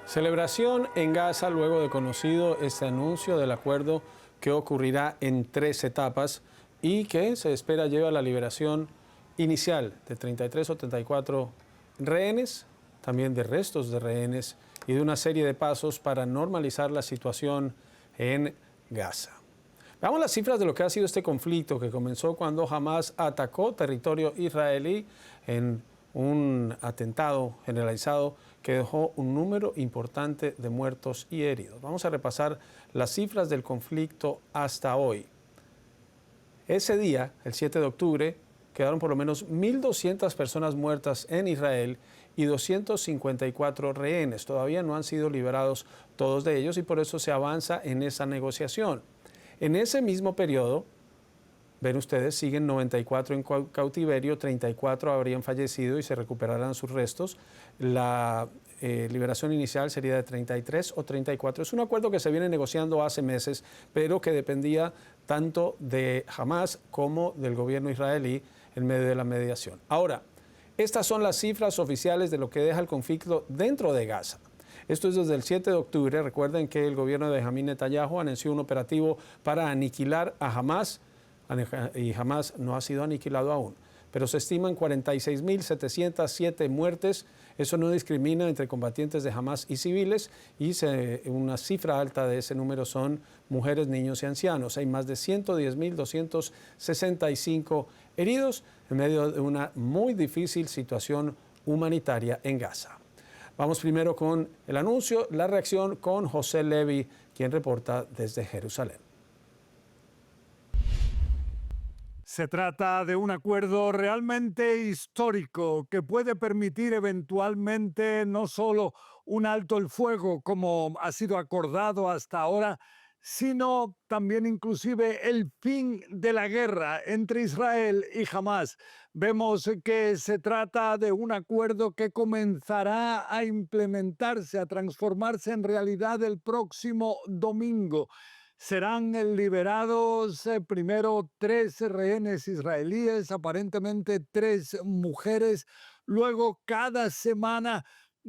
Celebración en Gaza luego de conocido este anuncio del acuerdo que ocurrirá en 3 etapas y que se espera lleve a la liberación inicial de 33 o 34 rehenes, también de restos de rehenes y de una serie de pasos para normalizar la situación en Gaza. Veamos las cifras de lo que ha sido este conflicto que comenzó cuando Hamás atacó territorio israelí en un atentado generalizado que dejó un número importante de muertos y heridos. Vamos a repasar las cifras del conflicto hasta hoy. Ese día, el 7 de octubre, quedaron por lo menos 1.200 personas muertas en Israel y 254 rehenes. Todavía no han sido liberados todos de ellos y por eso se avanza en esa negociación. En ese mismo periodo, ven ustedes, siguen 94 en cautiverio, 34 habrían fallecido y se recuperarán sus restos. La liberación inicial sería de 33 o 34. Es un acuerdo que se viene negociando hace meses, pero que dependía tanto de Hamás como del gobierno israelí en medio de la mediación. Ahora, estas son las cifras oficiales de lo que deja el conflicto dentro de Gaza. Esto es desde el 7 de octubre. Recuerden que el gobierno de Benjamín Netanyahu anunció un operativo para aniquilar a Hamás, y Hamás no ha sido aniquilado aún, pero se estiman 46.707 muertes. Eso no discrimina entre combatientes de Hamás y civiles, y una cifra alta de ese número son mujeres, niños y ancianos. Hay más de 110.265 heridos en medio de una muy difícil situación humanitaria en Gaza. Vamos primero con el anuncio, la reacción con José Levi, quien reporta desde Jerusalén. Se trata de un acuerdo realmente histórico que puede permitir eventualmente no solo un alto el fuego como ha sido acordado hasta ahora, sino también inclusive el fin de la guerra entre Israel y Hamás. Vemos que se trata de un acuerdo que comenzará a implementarse, a transformarse en realidad el próximo domingo. Serán liberados primero 3 rehenes israelíes, aparentemente 3 mujeres. Luego, cada semana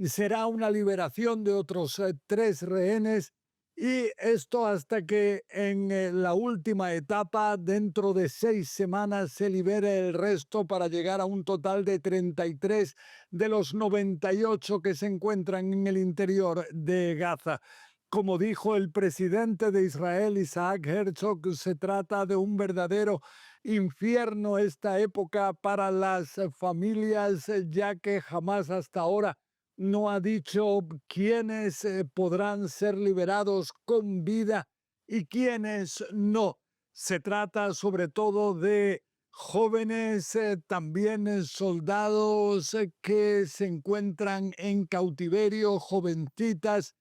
será una liberación de otros 3 rehenes. Y esto hasta que en la última etapa, dentro de 6 semanas, se libere el resto para llegar a un total de 33 de los 98 que se encuentran en el interior de Gaza. Como dijo el presidente de Israel, Isaac Herzog, se trata de un verdadero infierno esta época para las familias, ya que jamás hasta ahora no ha dicho quiénes podrán ser liberados con vida y quiénes no. Se trata sobre todo de jóvenes, también soldados que se encuentran en cautiverio, jovencitas,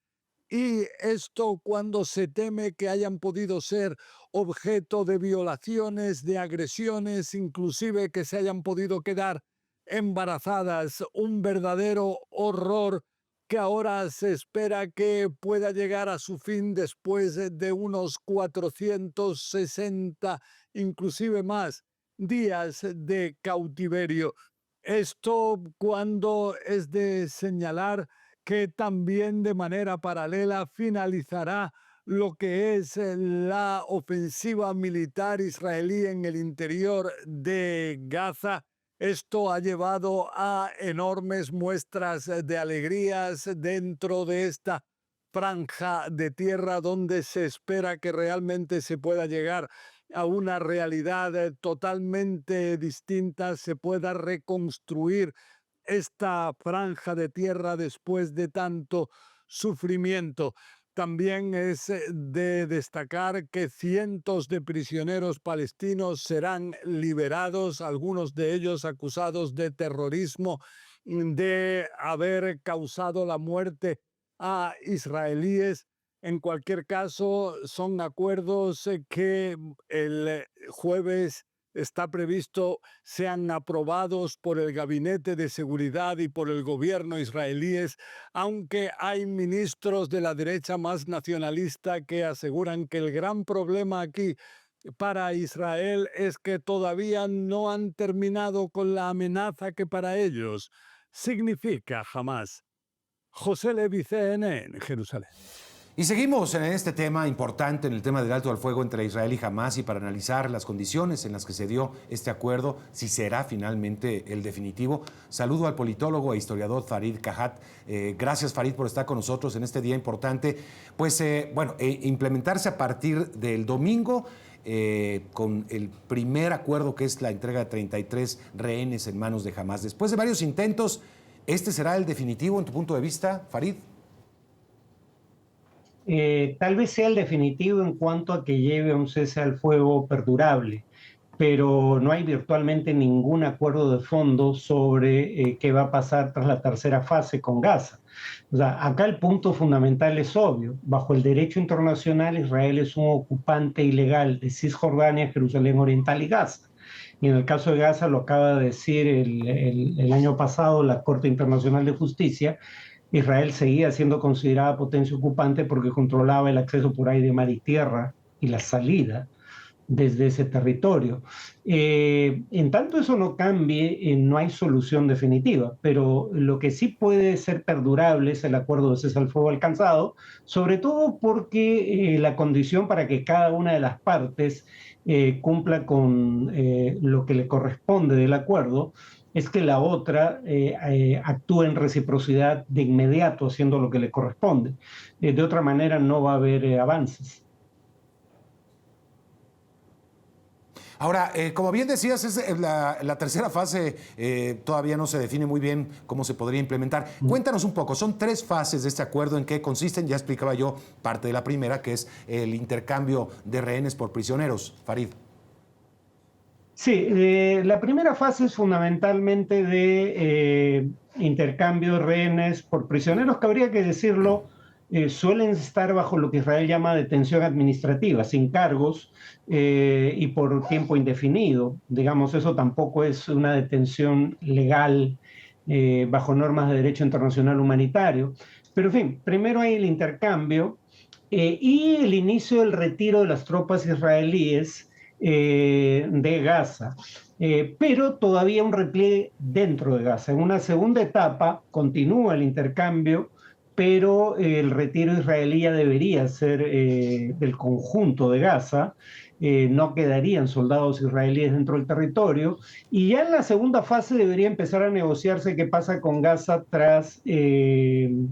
y esto cuando se teme que hayan podido ser objeto de violaciones, de agresiones, inclusive que se hayan podido quedar embarazadas. Un verdadero horror que ahora se espera que pueda llegar a su fin después de unos 460, inclusive más, días de cautiverio. Esto cuando es de señalar que también de manera paralela finalizará lo que es la ofensiva militar israelí en el interior de Gaza. Esto ha llevado a enormes muestras de alegrías dentro de esta franja de tierra donde se espera que realmente se pueda llegar a una realidad totalmente distinta, se pueda reconstruir esta franja de tierra después de tanto sufrimiento. También es de destacar que cientos de prisioneros palestinos serán liberados, algunos de ellos acusados de terrorismo, de haber causado la muerte a israelíes. En cualquier caso, son acuerdos que el jueves está previsto sean aprobados por el Gabinete de Seguridad y por el gobierno israelíes, aunque hay ministros de la derecha más nacionalista que aseguran que el gran problema aquí para Israel es que todavía no han terminado con la amenaza que para ellos significa Hamás. José Levi, CNN, en Jerusalén. Y seguimos en este tema importante, en el tema del alto al fuego entre Israel y Hamás, y para analizar las condiciones en las que se dio este acuerdo, si será finalmente el definitivo. Saludo al politólogo e historiador Farid Kahat. Gracias, Farid, por estar con nosotros en este día importante. Pues, implementarse a partir del domingo, con el primer acuerdo, que es la entrega de 33 rehenes en manos de Hamás. Después de varios intentos, ¿este será el definitivo en tu punto de vista, Farid? Tal vez sea el definitivo en cuanto a que lleve a un cese al fuego perdurable, pero no hay virtualmente ningún acuerdo de fondo sobre qué va a pasar tras la tercera fase con Gaza. O sea, acá el punto fundamental es obvio. Bajo el derecho internacional, Israel es un ocupante ilegal de Cisjordania, Jerusalén Oriental y Gaza. Y en el caso de Gaza, lo acaba de decir el año pasado la Corte Internacional de Justicia, Israel seguía siendo considerada potencia ocupante porque controlaba el acceso por aire, mar y tierra y la salida desde ese territorio. En tanto eso no cambie, no hay solución definitiva, pero lo que sí puede ser perdurable es el acuerdo de cese al fuego alcanzado, sobre todo porque la condición para que cada una de las partes cumpla con lo que le corresponde del acuerdo es que la otra actúe en reciprocidad de inmediato haciendo lo que le corresponde. De otra manera no va a haber avances. Ahora, como bien decías, la tercera fase todavía no se define muy bien cómo se podría implementar. Cuéntanos un poco, son 3 fases de este acuerdo, ¿en qué consisten? Ya explicaba yo parte de la primera, que es el intercambio de rehenes por prisioneros. Farid. Sí, la primera fase es fundamentalmente de intercambio de rehenes por prisioneros, que habría que decirlo, suelen estar bajo lo que Israel llama detención administrativa, sin cargos y por tiempo indefinido. Digamos, eso tampoco es una detención legal bajo normas de derecho internacional humanitario. Pero en fin, primero hay el intercambio y el inicio del retiro de las tropas israelíes de Gaza, pero todavía un repliegue dentro de Gaza. En una segunda etapa continúa el intercambio, pero el retiro israelí ya debería ser del conjunto de Gaza, no quedarían soldados israelíes dentro del territorio, y ya en la segunda fase debería empezar a negociarse qué pasa con Gaza tras el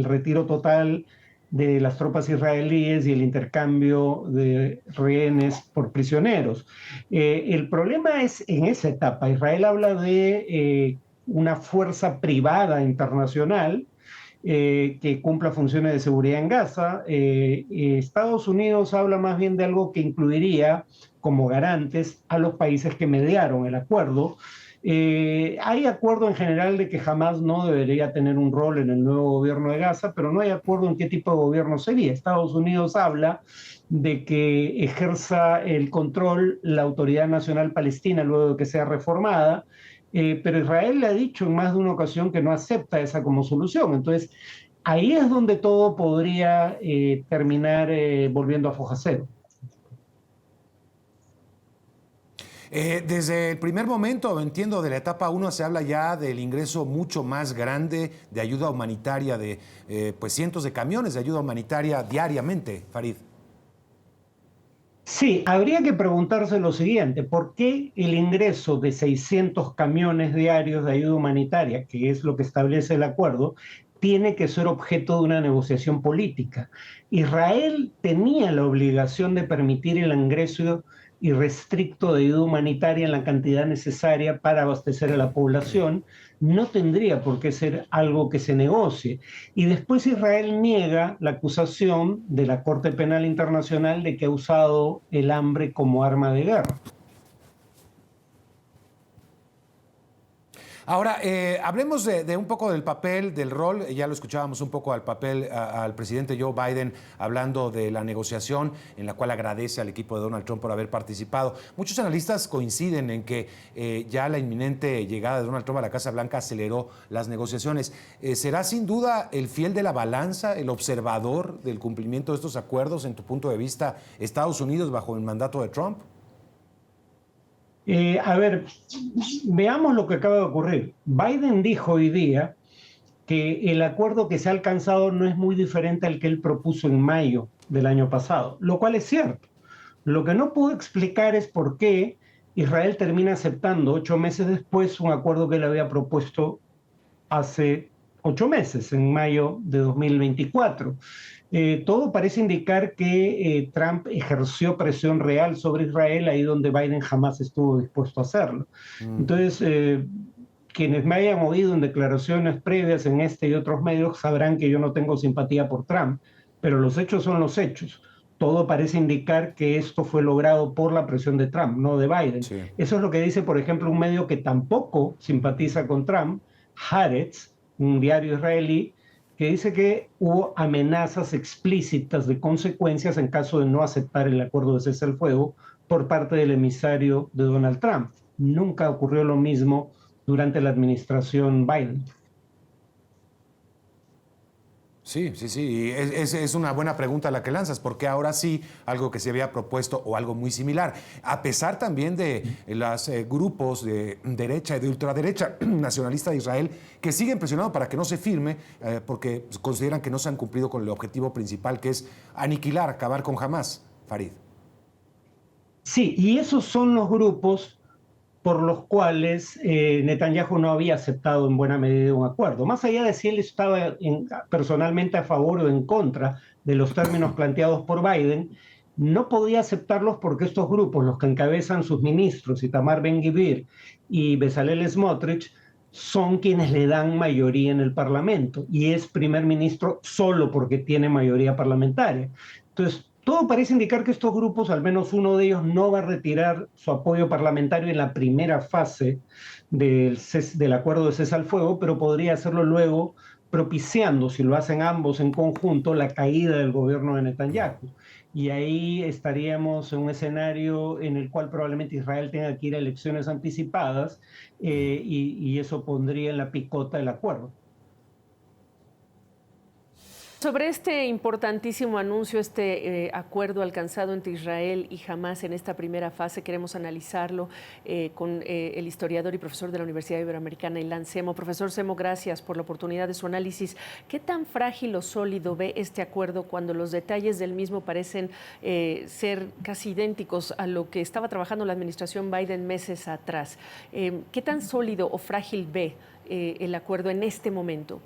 retiro total de las tropas israelíes y el intercambio de rehenes por prisioneros. El problema es en esa etapa. Israel habla de una fuerza privada internacional que cumpla funciones de seguridad en Gaza. Estados Unidos habla más bien de algo que incluiría como garantes a los países que mediaron el acuerdo. Hay acuerdo en general de que Hamás no debería tener un rol en el nuevo gobierno de Gaza, pero no hay acuerdo en qué tipo de gobierno sería. Estados Unidos habla de que ejerza el control la Autoridad Nacional Palestina luego de que sea reformada, pero Israel le ha dicho en más de una ocasión que no acepta esa como solución. Entonces, ahí es donde todo podría terminar volviendo a foja cero. Desde el primer momento, entiendo, de la etapa 1 se habla ya del ingreso mucho más grande de ayuda humanitaria, de pues cientos de camiones de ayuda humanitaria diariamente, Farid. Sí, habría que preguntarse lo siguiente: ¿por qué el ingreso de 600 camiones diarios de ayuda humanitaria, que es lo que establece el acuerdo, tiene que ser objeto de una negociación política? Israel tenía la obligación de permitir el ingreso irrestricto de ayuda humanitaria en la cantidad necesaria para abastecer a la población. No tendría por qué ser algo que se negocie. Y después Israel niega la acusación de la Corte Penal Internacional de que ha usado el hambre como arma de guerra. Ahora, hablemos de un poco del papel, del rol. Ya lo escuchábamos un poco al papel al presidente Joe Biden hablando de la negociación, en la cual agradece al equipo de Donald Trump por haber participado. Muchos analistas coinciden en que ya la inminente llegada de Donald Trump a la Casa Blanca aceleró las negociaciones. ¿Será sin duda el fiel de la balanza, el observador del cumplimiento de estos acuerdos, en tu punto de vista, Estados Unidos bajo el mandato de Trump? A ver, veamos lo que acaba de ocurrir. Biden dijo hoy día que el acuerdo que se ha alcanzado no es muy diferente al que él propuso en mayo del año pasado, lo cual es cierto. Lo que no pudo explicar es por qué Israel termina aceptando 8 meses después un acuerdo que él había propuesto hace 8 meses, en mayo de 2024. Todo parece indicar que Trump ejerció presión real sobre Israel ahí donde Biden jamás estuvo dispuesto a hacerlo. Entonces, quienes me hayan oído en declaraciones previas en este y otros medios sabrán que yo no tengo simpatía por Trump, pero los hechos son los hechos. Todo parece indicar que esto fue logrado por la presión de Trump, no de Biden. Sí. Eso es lo que dice, por ejemplo, un medio que tampoco simpatiza con Trump, Haaretz, un diario israelí, que dice que hubo amenazas explícitas de consecuencias en caso de no aceptar el acuerdo de cese al fuego por parte del emisario de Donald Trump. Nunca ocurrió lo mismo durante la administración Biden. Sí, sí, sí. Es una buena pregunta la que lanzas, porque ahora sí, algo que se había propuesto o algo muy similar, a pesar también de los grupos de derecha y de ultraderecha nacionalista de Israel que siguen presionando para que no se firme, porque consideran que no se han cumplido con el objetivo principal, que es aniquilar, acabar con Hamás. Farid. Sí, y esos son los grupos por los cuales Netanyahu no había aceptado en buena medida un acuerdo. Más allá de si él estaba personalmente a favor o en contra de los términos planteados por Biden, no podía aceptarlos porque estos grupos, los que encabezan sus ministros, Itamar Ben-Gvir y Bezalel Smotrich, son quienes le dan mayoría en el Parlamento y es primer ministro solo porque tiene mayoría parlamentaria. Entonces, todo parece indicar que estos grupos, al menos uno de ellos, no va a retirar su apoyo parlamentario en la primera fase del acuerdo de cese al fuego, pero podría hacerlo luego propiciando, si lo hacen ambos en conjunto, la caída del gobierno de Netanyahu. Y ahí estaríamos en un escenario en el cual probablemente Israel tenga que ir a elecciones anticipadas y eso pondría en la picota el acuerdo. Sobre este importantísimo anuncio, acuerdo alcanzado entre Israel y Hamás en esta primera fase, queremos analizarlo con el historiador y profesor de la Universidad Iberoamericana, Ilan Semo. Profesor Semo, gracias por la oportunidad de su análisis. ¿Qué tan frágil o sólido ve este acuerdo cuando los detalles del mismo parecen ser casi idénticos a lo que estaba trabajando la administración Biden meses atrás? ¿Qué tan sólido o frágil ve el acuerdo en este momento?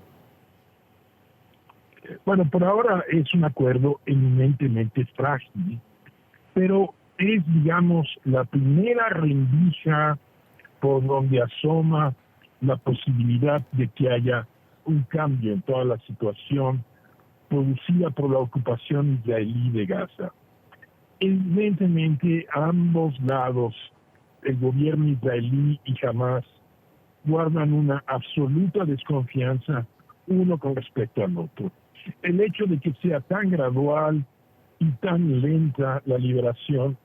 Bueno, por ahora es un acuerdo eminentemente frágil, pero es, digamos, la primera rendija por donde asoma la posibilidad de que haya un cambio en toda la situación producida por la ocupación israelí de Gaza. Evidentemente, ambos lados, el gobierno israelí y Hamás, guardan una absoluta desconfianza uno con respecto al otro. El hecho de que sea tan gradual y tan lenta la liberación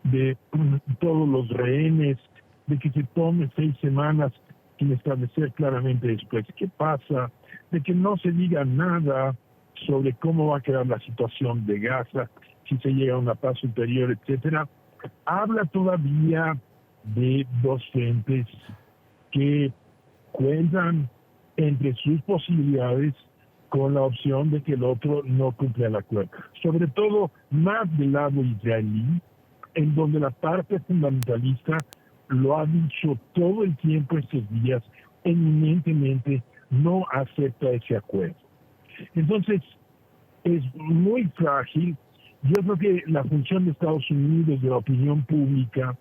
de todos los rehenes, de que se tome 6 semanas sin establecer claramente después qué pasa, de que no se diga nada sobre cómo va a quedar la situación de Gaza, si se llega a una paz superior, etcétera, habla todavía de dos frentes que cuentan entre sus posibilidades con la opción de que el otro no cumpla el acuerdo. Sobre todo más del lado israelí, en donde la parte fundamentalista lo ha dicho todo el tiempo estos días, eminentemente no acepta ese acuerdo. Entonces, es muy frágil. Yo creo que la función de Estados Unidos, de la opinión pública,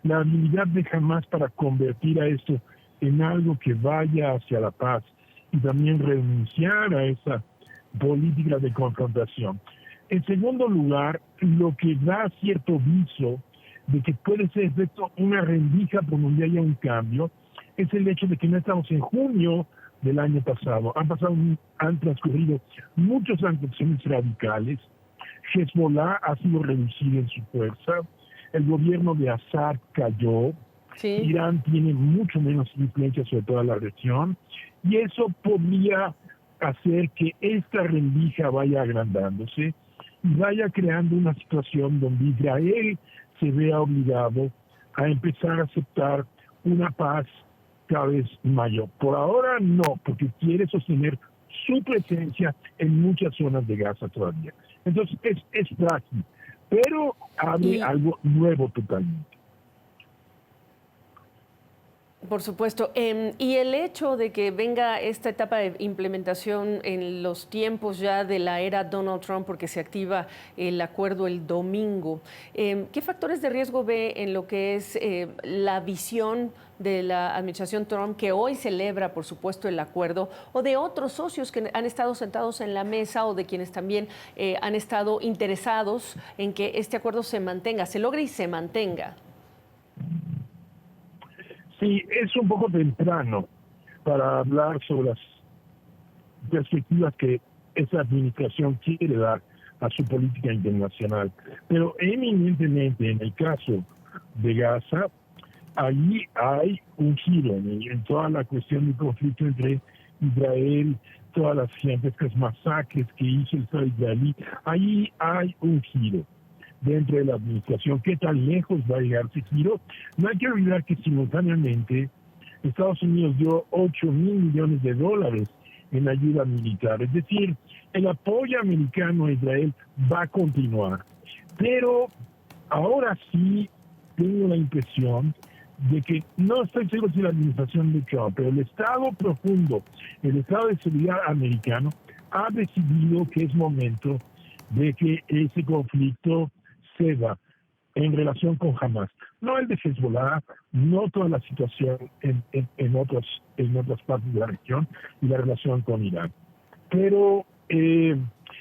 la habilidad de Hamás para convertir a esto en algo que vaya hacia la paz, y también renunciar a esa política de confrontación. En segundo lugar, lo que da cierto viso de que puede ser esto una rendija por donde haya un cambio, es el hecho de que no estamos en junio del año pasado. Han transcurrido muchos acciones radicales. Hezbollah ha sido reducido en su fuerza. El gobierno de Assad cayó. Sí. Irán tiene mucho menos influencia sobre toda la región y eso podría hacer que esta rendija vaya agrandándose y vaya creando una situación donde Israel se vea obligado a empezar a aceptar una paz cada vez mayor. Por ahora no, porque quiere sostener su presencia en muchas zonas de Gaza todavía. Entonces es frágil, pero abre algo nuevo totalmente. Por supuesto. Y el hecho de que venga esta etapa de implementación en los tiempos ya de la era Donald Trump, porque se activa el acuerdo el domingo, ¿qué factores de riesgo ve en lo que es la visión de la administración Trump, que hoy celebra, por supuesto, el acuerdo, o de otros socios que han estado sentados en la mesa o de quienes también han estado interesados en que este acuerdo se mantenga, se logre y se mantenga? Sí, es un poco temprano para hablar sobre las perspectivas que esa administración quiere dar a su política internacional. Pero eminentemente en el caso de Gaza, allí hay un giro en toda la cuestión del conflicto entre Israel, todas las gigantescas masacres que hizo el Estado israelí. Allí hay un giro dentro de la administración. ¿Qué tan lejos va a llegar ese giro? No hay que olvidar que simultáneamente Estados Unidos dio $8,000 millones en ayuda militar. Es decir, el apoyo americano a Israel va a continuar. Pero ahora sí tengo la impresión de que, no estoy seguro si la administración de Trump, pero el Estado profundo, el Estado de seguridad americano, ha decidido que es momento de que ese conflicto ceda en relación con Hamas. No el de Hezbollah, no toda la situación en otras partes de la región y la relación con Irán. Pero el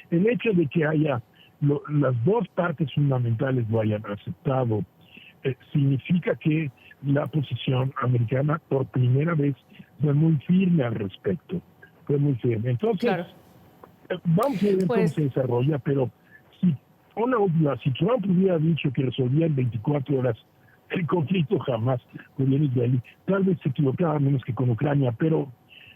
hecho de que haya las dos partes fundamentales lo hayan aceptado significa que la posición americana por primera vez fue muy firme al respecto. Fue muy firme. Entonces, claro. Vamos a ver cómo se desarrolla, pero si Trump hubiera dicho que resolvía en 24 horas el conflicto jamás con el israelí, tal vez se equivocaba menos que con Ucrania, pero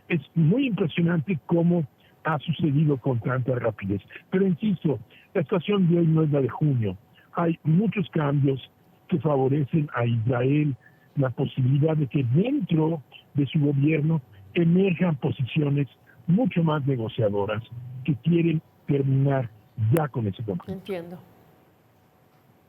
es muy impresionante cómo ha sucedido con tanta rapidez. Pero insisto, la situación de hoy no es la de junio. Hay muchos cambios que favorecen a Israel, la posibilidad de que dentro de su gobierno emerjan posiciones mucho más negociadoras que quieren terminar ya con ese conflicto. Entiendo.